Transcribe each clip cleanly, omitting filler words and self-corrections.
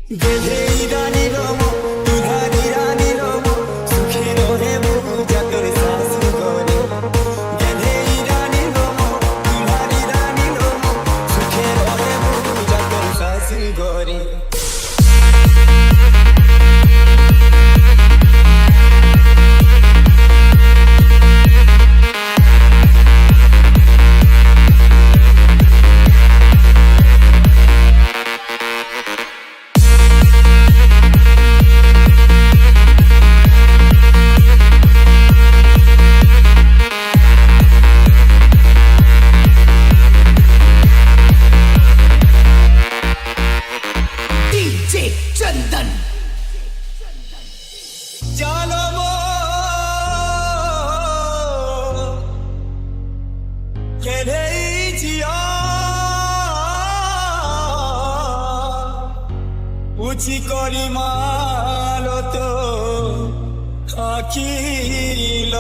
গেলেই রানী রম দুধারি রানী রম সুখে রহে বহু জাতর শাশু করে গেলেই রানী রম দুধারি রানী রম সুখে রহে বহু জাতর শাশু করে चंदन चलो গেলেই জিয়া উচি করি মালত আখিল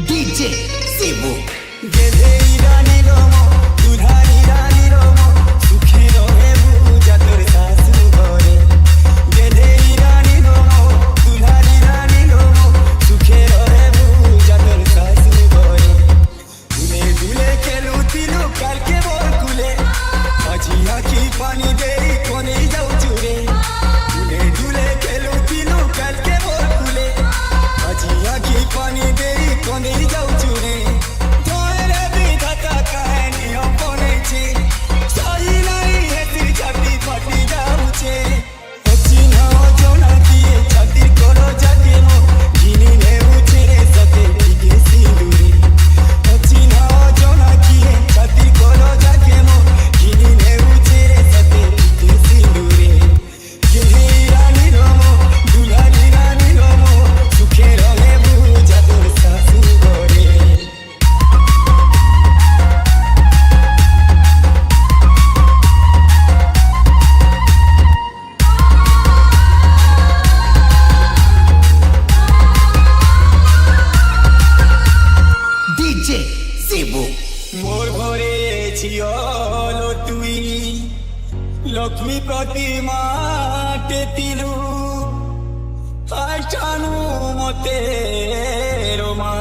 डीजे शिबू গেলেই রানী রম দুধারি রানী রম সুখে রহে বহু জাতর শাশু ঘরে গেলেই রানী রম দুধারি রানী রম সুখে রহে বহু জাতর শাশু ঘরে দুলে দুলে খেলুতিলু কালকে বর কুলে আজি আখি পানি দেই কোনে যাও চুরে দুলে দুলে খেলুতিলু কালকে বর কুলে আজি আখি পানি দেই কোনে যাও চুরে তোরে বিধাতা কাহিনী অপনেছে সাই নাই হেতি ছাতি ফাটি যাউছে চিহ্ন জোনাকিয়ে ছাতির করো যাকে মো ঘিনি নেউছে সতে দিকে সিঁদুরে চিহ্ন জোনাকিয়ে ছাতির করো যাকে মো ঘিনি নেউছে সতে দিকে সিঁদুরে গেলেই রানী রম দুলারি রানী রম সুখে রহে বহু জাতর শাশু ঘরে डीजे शिबू মোর ঘরে ঝিয়ল তুই লক্ষ্মী প্রতিমা টেতিলু আইটানু মতে রমা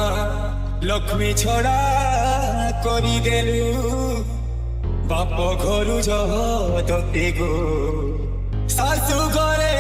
লক্ষ্মী ছড়া করি দেলু বাপ ঘরু জহতে গো শাশু ঘরে